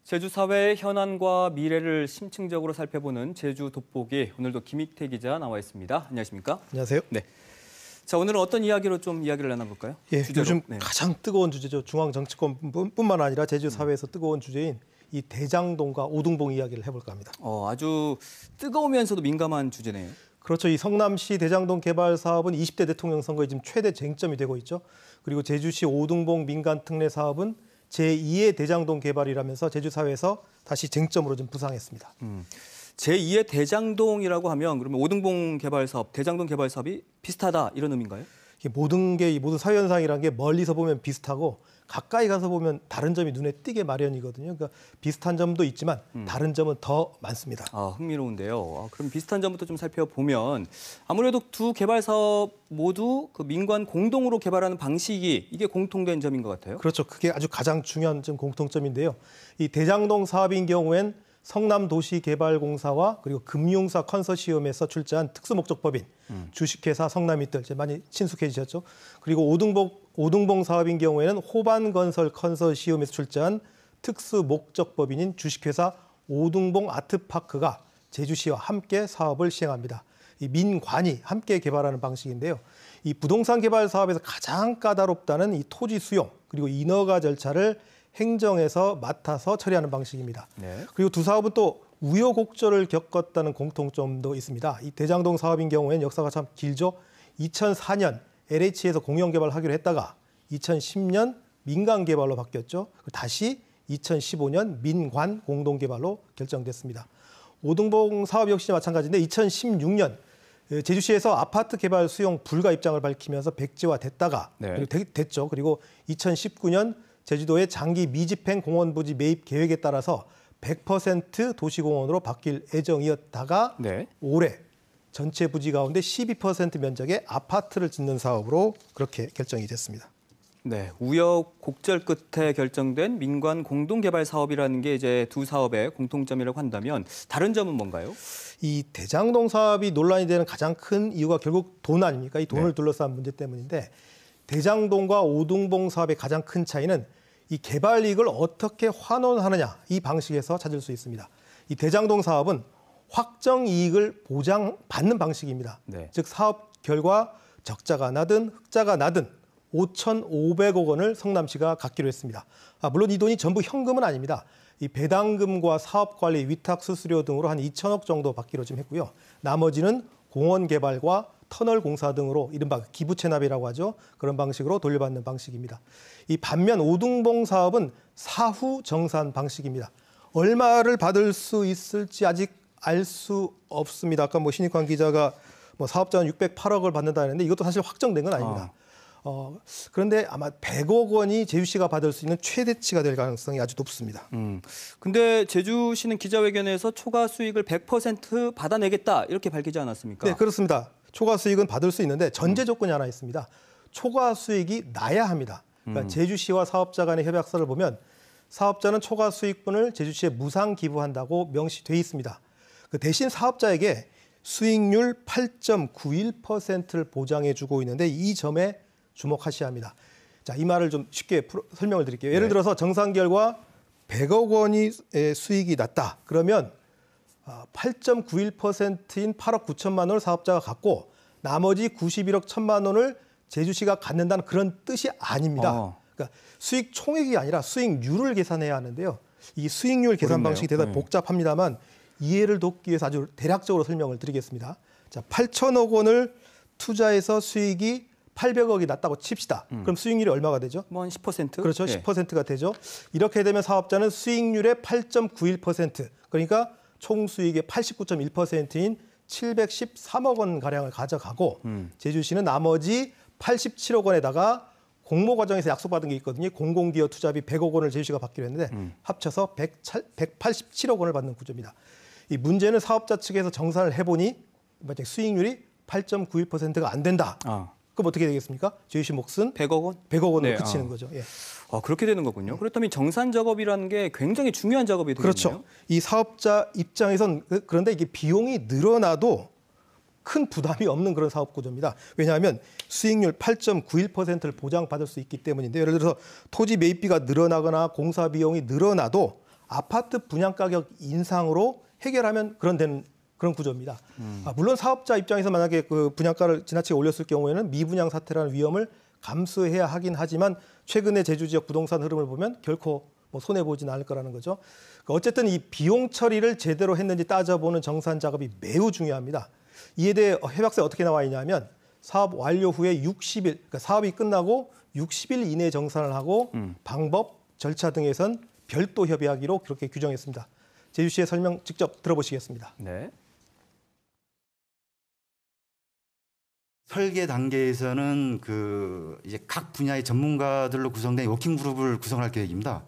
제주 사회의 현안과 미래를 심층적으로 살펴보는 제주 돋보기, 오늘도 김익태 기자 나와 있습니다. 안녕하십니까? 안녕하세요. 네. 자, 오늘은 어떤 이야기로 좀 이야기를 나눠볼까요? 예, 주제로. 요즘 네. 가장 뜨거운 주제죠. 중앙 정치권뿐만 아니라 제주 사회에서 뜨거운 주제인 이 대장동과 오등봉 이야기를 해볼까 합니다. 아주 뜨거우면서도 민감한 주제네요. 그렇죠. 이 성남시 대장동 개발 사업은 20대 대통령 선거에 지금 최대 쟁점이 되고 있죠. 그리고 제주시 오등봉 민간 특례 사업은 제2의 대장동 개발이라면서 제주 사회에서 다시 쟁점으로 좀 부상했습니다. 제2의 대장동이라고 하면 그러면 오등봉 개발 사업, 대장동 개발 사업이 비슷하다 이런 의미인가요? 모든 사회 현상이라는 게 멀리서 보면 비슷하고 가까이 가서 보면 다른 점이 눈에 띄게 마련이거든요. 그러니까 비슷한 점도 있지만 다른 점은 더 많습니다. 흥미로운데요. 그럼 비슷한 점부터 좀 살펴보면 아무래도 두 개발 사업 모두 그 민관 공동으로 개발하는 방식이 이게 공통된 점인 것 같아요. 그렇죠. 그게 아주 가장 중요한 좀 공통점인데요. 이 대장동 사업인 경우엔 성남도시개발공사와 그리고 금융사 컨소시엄에서 출자한 특수목적법인 주식회사 성남이뜰 많이 친숙해지셨죠. 그리고 오등봉 사업인 경우에는 호반건설 컨소시엄에서 출자한 특수목적법인인 주식회사 오등봉 아트파크가 제주시와 함께 사업을 시행합니다. 이 민관이 함께 개발하는 방식인데요. 이 부동산 개발 사업에서 가장 까다롭다는 이 토지 수용 그리고 인허가 절차를 행정에서 맡아서 처리하는 방식입니다. 네. 그리고 두 사업은 또 우여곡절을 겪었다는 공통점도 있습니다. 이 대장동 사업인 경우에는 역사가 참 길죠. 2004년 LH에서 공영 개발하기로 했다가 2010년 민간 개발로 바뀌었죠. 다시 2015년 민관 공동 개발로 결정됐습니다. 오등봉 사업 역시 마찬가지인데 2016년 제주시에서 아파트 개발 수용 불가 입장을 밝히면서 백지화됐다가 됐죠. 그리고 2019년 제주도의 장기 미집행 공원 부지 매입 계획에 따라서 100% 도시공원으로 바뀔 예정이었다가 올해 전체 부지 가운데 12% 면적의 아파트를 짓는 사업으로 그렇게 결정이 됐습니다. 네, 우여곡절 끝에 결정된 민관 공동개발 사업이라는 게 이제 두 사업의 공통점이라고 한다면 다른 점은 뭔가요? 이 대장동 사업이 논란이 되는 가장 큰 이유가 결국 돈 아닙니까? 이 돈을 둘러싼 문제 때문인데 대장동과 오등봉 사업의 가장 큰 차이는 이 개발 이익을 어떻게 환원하느냐 이 방식에서 찾을 수 있습니다. 이 대장동 사업은 확정 이익을 보장받는 방식입니다. 즉 사업 결과 적자가 나든 흑자가 나든 5,500억 원을 성남시가 갖기로 했습니다. 물론 이 돈이 전부 현금은 아닙니다. 이 배당금과 사업관리, 위탁 수수료 등으로 한 2천억 정도 받기로 좀 했고요. 나머지는 공원 개발과 터널 공사 등으로 이른바 기부 체납이라고 하죠. 그런 방식으로 돌려받는 방식입니다. 이 반면 오등봉 사업은 사후 정산 방식입니다. 얼마를 받을 수 있을지 아직 알 수 없습니다. 아까 신익환 기자가 사업자는 608억을 받는다 했는데 이것도 사실 확정된 건 아닙니다. 그런데 아마 100억 원이 제주시가 받을 수 있는 최대치가 될 가능성이 아주 높습니다. 근데 제주시는 기자회견에서 초과 수익을 100% 받아내겠다 이렇게 밝히지 않았습니까? 네, 그렇습니다. 초과 수익은 받을 수 있는데 전제 조건이 하나 있습니다. 초과 수익이 나야 합니다. 그러니까 제주시와 사업자 간의 협약서를 보면 사업자는 초과 수익분을 제주시에 무상 기부한다고 명시돼 있습니다. 그 대신 사업자에게 수익률 8.91%를 보장해주고 있는데 이 점에 주목하셔야 합니다. 자, 이 말을 좀 쉽게 설명을 드릴게요. 예를 들어서 정산결과 100억 원이 수익이 났다. 그러면 8.91%인 8억 9천만 원을 사업자가 갖고 나머지 91억 1천만 원을 제주시가 갖는다는 그런 뜻이 아닙니다. 그러니까 수익 총액이 아니라 수익률을 계산해야 하는데요. 이 수익률 계산 방식이 대단히 복잡합니다만 이해를 돕기 위해서 아주 대략적으로 설명을 드리겠습니다. 자, 8천억 원을 투자해서 수익이 800억이 났다고 칩시다. 그럼 수익률이 얼마가 되죠? 한 10%? 그렇죠. 10%가 되죠. 이렇게 되면 사업자는 수익률의 8.91%, 그러니까 총 수익의 89.1%인 713억 원 가량을 가져가고 제주시는 나머지 87억 원에다가 공모 과정에서 약속받은 게 있거든요. 공공기여 투자비 100억 원을 제주시가 받기로 했는데 합쳐서 187억 원을 받는 구조입니다. 이 문제는 사업자 측에서 정산을 해보니 만약 수익률이 8.91%가 안 된다. 그럼 어떻게 되겠습니까? 제주시 몫은 100억 원? 100억 원으로 그치는 거죠. 예. 그렇게 되는 거군요. 그렇다면 정산 작업이라는 게 굉장히 중요한 작업이 되겠네요. 그렇죠. 이 사업자 입장에선 그런데 이게 비용이 늘어나도 큰 부담이 없는 그런 사업 구조입니다. 왜냐하면 수익률 8.91%를 보장받을 수 있기 때문인데 예를 들어서 토지 매입비가 늘어나거나 공사 비용이 늘어나도 아파트 분양가격 인상으로 해결하면 그런 구조입니다. 물론 사업자 입장에서 만약에 그 분양가를 지나치게 올렸을 경우에는 미분양 사태라는 위험을 감수해야 하긴 하지만 최근의 제주 지역 부동산 흐름을 보면 결코 손해 보진 않을 거라는 거죠. 어쨌든 이 비용 처리를 제대로 했는지 따져보는 정산 작업이 매우 중요합니다. 이에 대해 해박서에 어떻게 나와 있냐면 사업 완료 후에 60일, 그러니까 사업이 끝나고 60일 이내에 정산을 하고 방법, 절차 등에선 별도 협의하기로 그렇게 규정했습니다. 제주시의 설명 직접 들어보시겠습니다. 네. 설계 단계에서는 이제 각 분야의 전문가들로 구성된 워킹 그룹을 구성할 계획입니다.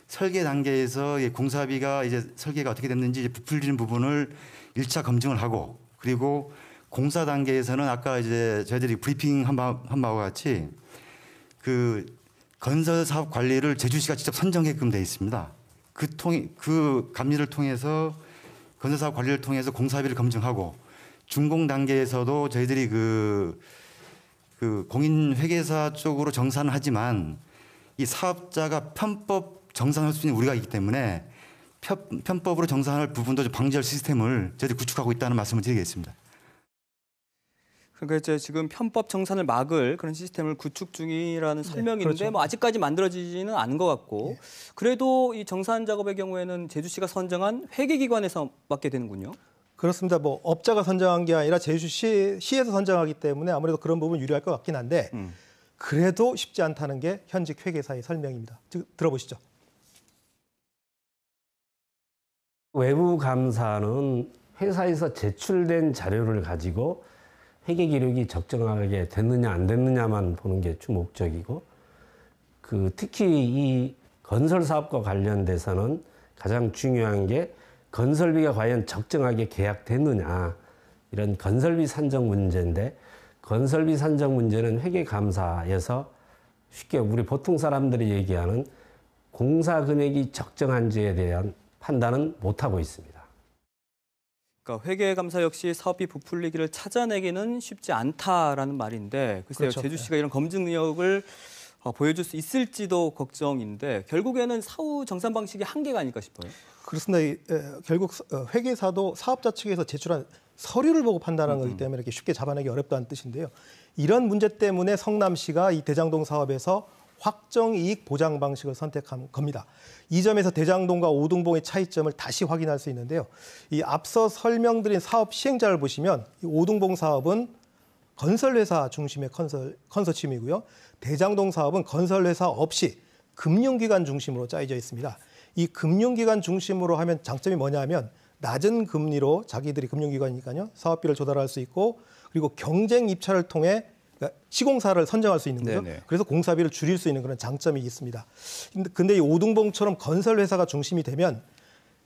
설계 단계에서 공사비가 이제 설계가 어떻게 됐는지 이제 부풀리는 부분을 1차 검증을 하고, 그리고 공사 단계에서는 아까 이제 저희들이 브리핑 한 바와 같이 그 건설 사업 관리를 제주시가 직접 선정하게끔 되어 있습니다. 그 감리를 통해서 건설 사업 관리를 통해서 공사비를 검증하고, 준공 단계에서도 저희들이 그 공인 회계사 쪽으로 정산을 하지만 이 사업자가 편법 정산할 수 있는 우리가 있기 때문에 편법으로 정산할 부분도 좀 방지할 시스템을 저희들이 구축하고 있다는 말씀을 드리겠습니다. 그러니까 이제 지금 편법 정산을 막을 그런 시스템을 구축 중이라는 설명인데 그렇죠. 뭐 아직까지 만들어지지는 않은 것 같고 그래도 이 정산 작업의 경우에는 제주시가 선정한 회계기관에서 맡게 되는군요. 그렇습니다. 업자가 선정한 게 아니라 제주시에서 선정하기 때문에 아무래도 그런 부분 유리할 것 같긴 한데 그래도 쉽지 않다는 게 현직 회계사의 설명입니다. 들어보시죠. 외부 감사는 회사에서 제출된 자료를 가지고 회계 기록이 적정하게 됐느냐 안 됐느냐만 보는 게 주 목적이고, 특히 이 건설 사업과 관련돼서는 가장 중요한 게 건설비가 과연 적정하게 계약됐느냐, 이런 건설비 산정 문제인데, 건설비 산정 문제는 회계 감사에서 쉽게 우리 보통 사람들이 얘기하는 공사 금액이 적정한지에 대한 판단은 못하고 있습니다. 그러니까 회계감사 역시 사업비 부풀리기를 찾아내기는 쉽지 않다라는 말인데 글쎄요. 그렇죠. 제주시가 이런 검증 능력을 보여줄 수 있을지도 걱정인데 결국에는 사후 정산 방식이 한계가 아닐까 싶어요. 그렇습니다. 결국 회계사도 사업자 측에서 제출한 서류를 보고 판단하는 거기 때문에 이렇게 쉽게 잡아내기 어렵다는 뜻인데요. 이런 문제 때문에 성남시가 이 대장동 사업에서 확정이익 보장 방식을 선택한 겁니다. 이 점에서 대장동과 오등봉의 차이점을 다시 확인할 수 있는데요. 이 앞서 설명드린 사업 시행자를 보시면 이 오등봉 사업은 건설회사 중심의 컨소시엄이고요. 대장동 사업은 건설회사 없이 금융기관 중심으로 짜여져 있습니다. 이 금융기관 중심으로 하면 장점이 뭐냐면 낮은 금리로 자기들이 금융기관이니까요. 사업비를 조달할 수 있고 그리고 경쟁 입찰을 통해 시공사를 선정할 수 있는 거죠. 네네. 그래서 공사비를 줄일 수 있는 그런 장점이 있습니다. 근데 이 오등봉처럼 건설회사가 중심이 되면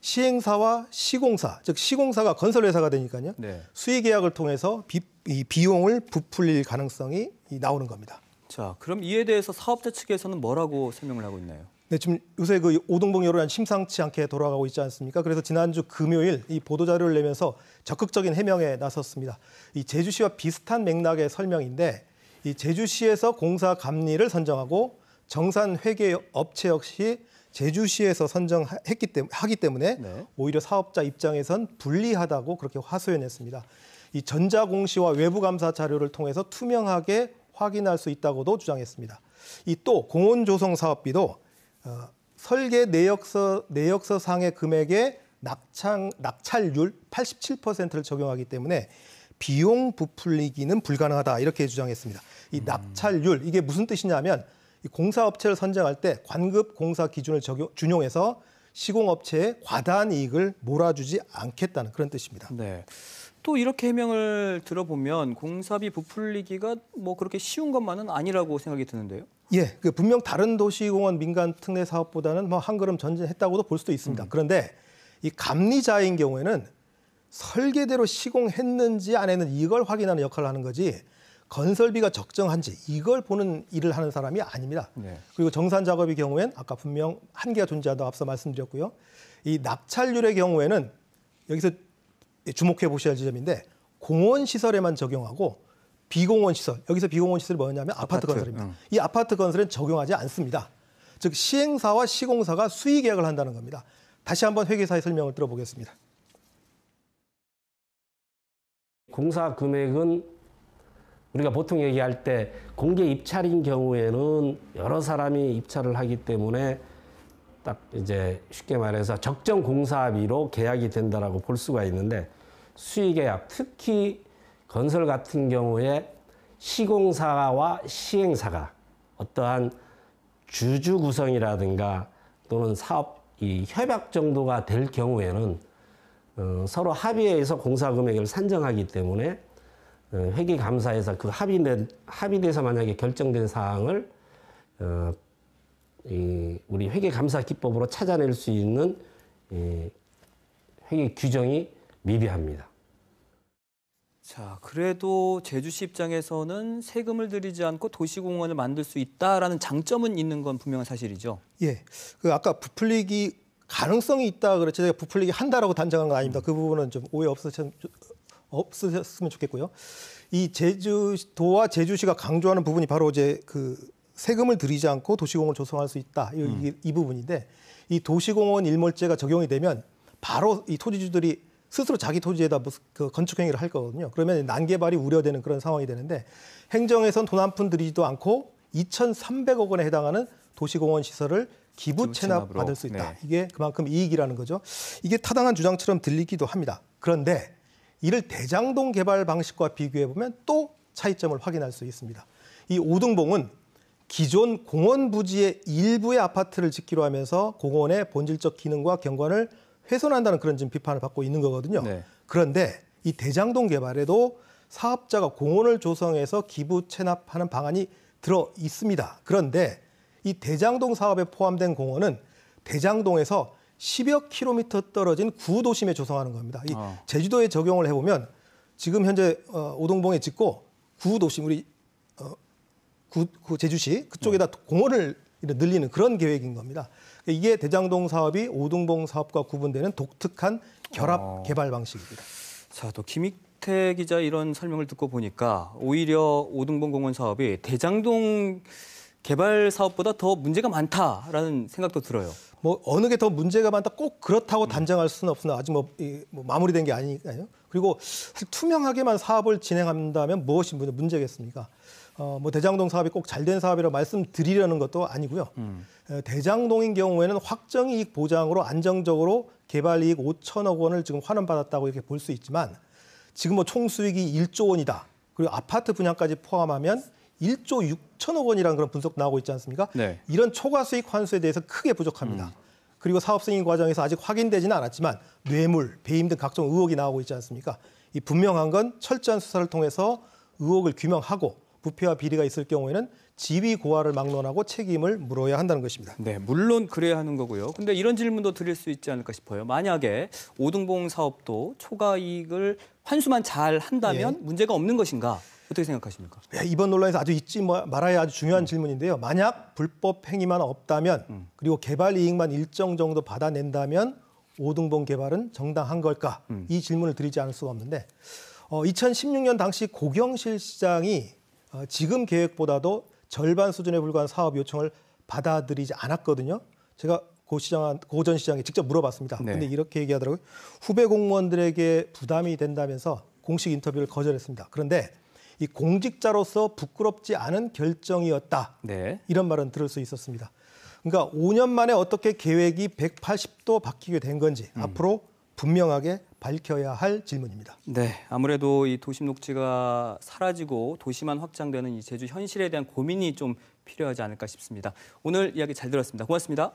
시행사와 시공사, 즉 시공사가 건설회사가 되니까요. 네. 수의계약을 통해서 이 비용을 부풀릴 가능성이 나오는 겁니다. 자, 그럼 이에 대해서 사업자 측에서는 뭐라고 설명을 하고 있나요? 네, 지금 요새 그 오등봉 여론이 심상치 않게 돌아가고 있지 않습니까? 그래서 지난주 금요일 이 보도자료를 내면서 적극적인 해명에 나섰습니다. 이 제주시와 비슷한 맥락의 설명인데 이 제주시에서 공사 감리를 선정하고 정산 회계 업체 역시 제주시에서 하기 때문에 네. 오히려 사업자 입장에선 불리하다고 그렇게 하소연했습니다. 이 전자공시와 외부 감사 자료를 통해서 투명하게 확인할 수 있다고도 주장했습니다. 이 또 공원 조성 사업비도 설계 내역서상의 금액에 낙찰률 87%를 적용하기 때문에 비용 부풀리기는 불가능하다 이렇게 주장했습니다. 이 낙찰률 이게 무슨 뜻이냐면 이 공사업체를 선정할 때 관급 공사 기준을 준용해서 시공업체에 과다한 이익을 몰아주지 않겠다는 그런 뜻입니다. 네. 또 이렇게 해명을 들어보면 공사비 부풀리기가 뭐 그렇게 쉬운 것만은 아니라고 생각이 드는데요. 예, 분명 다른 도시공원 민간 특례 사업보다는 한 걸음 전진했다고도 볼 수도 있습니다. 그런데 이 감리자인 경우에는 설계대로 시공했는지 안 했는지 이걸 확인하는 역할을 하는 거지 건설비가 적정한지 이걸 보는 일을 하는 사람이 아닙니다. 네. 그리고 정산 작업의 경우엔 아까 분명 한계가 존재한다고 앞서 말씀드렸고요. 이 낙찰률의 경우에는 여기서 주목해 보셔야 할 지점인데 공원 시설에만 적용하고 비공원 시설, 여기서 비공원 시설이 뭐냐면 아파트 건설입니다. 이 아파트 건설은 적용하지 않습니다. 즉 시행사와 시공사가 수의 계약을 한다는 겁니다. 다시 한번 회계사의 설명을 들어보겠습니다. 공사 금액은 우리가 보통 얘기할 때 공개 입찰인 경우에는 여러 사람이 입찰을 하기 때문에 딱 이제 쉽게 말해서 적정 공사비로 계약이 된다라고 볼 수가 있는데, 수의계약, 특히 건설 같은 경우에 시공사와 시행사가 어떠한 주주 구성이라든가 또는 사업 이 협약 정도가 될 경우에는 서로 합의해서 공사 금액을 산정하기 때문에 회계감사에서 그 합의돼서 만약에 결정된 사항을 우리 회계감사 기법으로 찾아낼 수 있는 회계 규정이 미비합니다. 자, 그래도 제주시 입장에서는 세금을 들이지 않고 도시공원을 만들 수 있다라는 장점은 있는 건 분명한 사실이죠. 예, 그 아까 부풀리기 가능성이 있다 그랬죠. 제가 부풀리기 한다라고 단정한 건 아닙니다. 그 부분은 좀 오해 없으셨으면 좋겠고요. 이 제주도와 제주시가 강조하는 부분이 바로 이제 그 세금을 들이지 않고 도시공원을 조성할 수 있다. 이 부분인데, 이 도시공원 일몰제가 적용이 되면 바로 이 토지주들이 스스로 자기 토지에다 그 건축 행위를 할 거거든요. 그러면 난개발이 우려되는 그런 상황이 되는데, 행정에선 돈 한 푼 들이지도 않고 2,300억 원에 해당하는 도시공원 시설을 기부 체납 받을 수 있다. 네. 이게 그만큼 이익이라는 거죠. 이게 타당한 주장처럼 들리기도 합니다. 그런데 이를 대장동 개발 방식과 비교해 보면 또 차이점을 확인할 수 있습니다. 이 오등봉은 기존 공원 부지의 일부의 아파트를 짓기로 하면서 공원의 본질적 기능과 경관을 훼손한다는 그런 지금 비판을 받고 있는 거거든요. 네. 그런데 이 대장동 개발에도 사업자가 공원을 조성해서 기부 체납하는 방안이 들어 있습니다. 그런데 이 대장동 사업에 포함된 공원은 대장동에서 10여 킬로미터 떨어진 구도심에 조성하는 겁니다. 이 제주도에 적용을 해보면 지금 현재 오등봉에 짓고 구도심, 우리 제주시 그쪽에다 공원을 늘리는 그런 계획인 겁니다. 이게 대장동 사업이 오등봉 사업과 구분되는 독특한 결합 개발 방식입니다. 자, 또 김익태 기자 이런 설명을 듣고 보니까 오히려 오등봉 공원 사업이 대장동 개발 사업보다 더 문제가 많다라는 생각도 들어요. 뭐 어느 게 더 문제가 많다 꼭 그렇다고 단정할 수는 없으나 아직 뭐 마무리된 게 아니니까요. 그리고 사실 투명하게만 사업을 진행한다면 무엇이 문제겠습니까? 뭐 대장동 사업이 꼭 잘된 사업이라고 말씀드리려는 것도 아니고요. 대장동인 경우에는 확정이익 보장으로 안정적으로 개발이익 5천억 원을 지금 환원받았다고 이렇게 볼 수 있지만, 지금 뭐 총수익이 1조 원이다. 그리고 아파트 분양까지 포함하면 1조 6천억 원이라는 그런 분석 나오고 있지 않습니까? 네. 이런 초과수익 환수에 대해서 크게 부족합니다. 그리고 사업 승인 과정에서 아직 확인되지는 않았지만 뇌물, 배임 등 각종 의혹이 나오고 있지 않습니까? 이 분명한 건 철저한 수사를 통해서 의혹을 규명하고 부패와 비리가 있을 경우에는 지위 고하를 막론하고 책임을 물어야 한다는 것입니다. 네, 물론 그래야 하는 거고요. 근데 이런 질문도 드릴 수 있지 않을까 싶어요. 만약에 오등봉 사업도 초과 이익을 환수만 잘 한다면 문제가 없는 것인가? 어떻게 생각하십니까? 네, 이번 논란에서 아주 잊지 말아야 아주 중요한 질문인데요. 만약 불법 행위만 없다면 그리고 개발 이익만 일정 정도 받아낸다면 오등봉 개발은 정당한 걸까? 이 질문을 드리지 않을 수가 없는데 2016년 당시 고경실 시장이 지금 계획보다도 절반 수준에 불과한 사업 요청을 받아들이지 않았거든요. 제가 고 전 시장에 직접 물어봤습니다. 네. 근데 이렇게 얘기하더라고요. 후배 공무원들에게 부담이 된다면서 공식 인터뷰를 거절했습니다. 그런데 이 공직자로서 부끄럽지 않은 결정이었다. 네. 이런 말은 들을 수 있었습니다. 그러니까 5년 만에 어떻게 계획이 180도 바뀌게 된 건지 앞으로 분명하게 밝혀야 할 질문입니다. 네, 아무래도 이 도심 녹지가 사라지고 도시만 확장되는 이 제주 현실에 대한 고민이 좀 필요하지 않을까 싶습니다. 오늘 이야기 잘 들었습니다. 고맙습니다.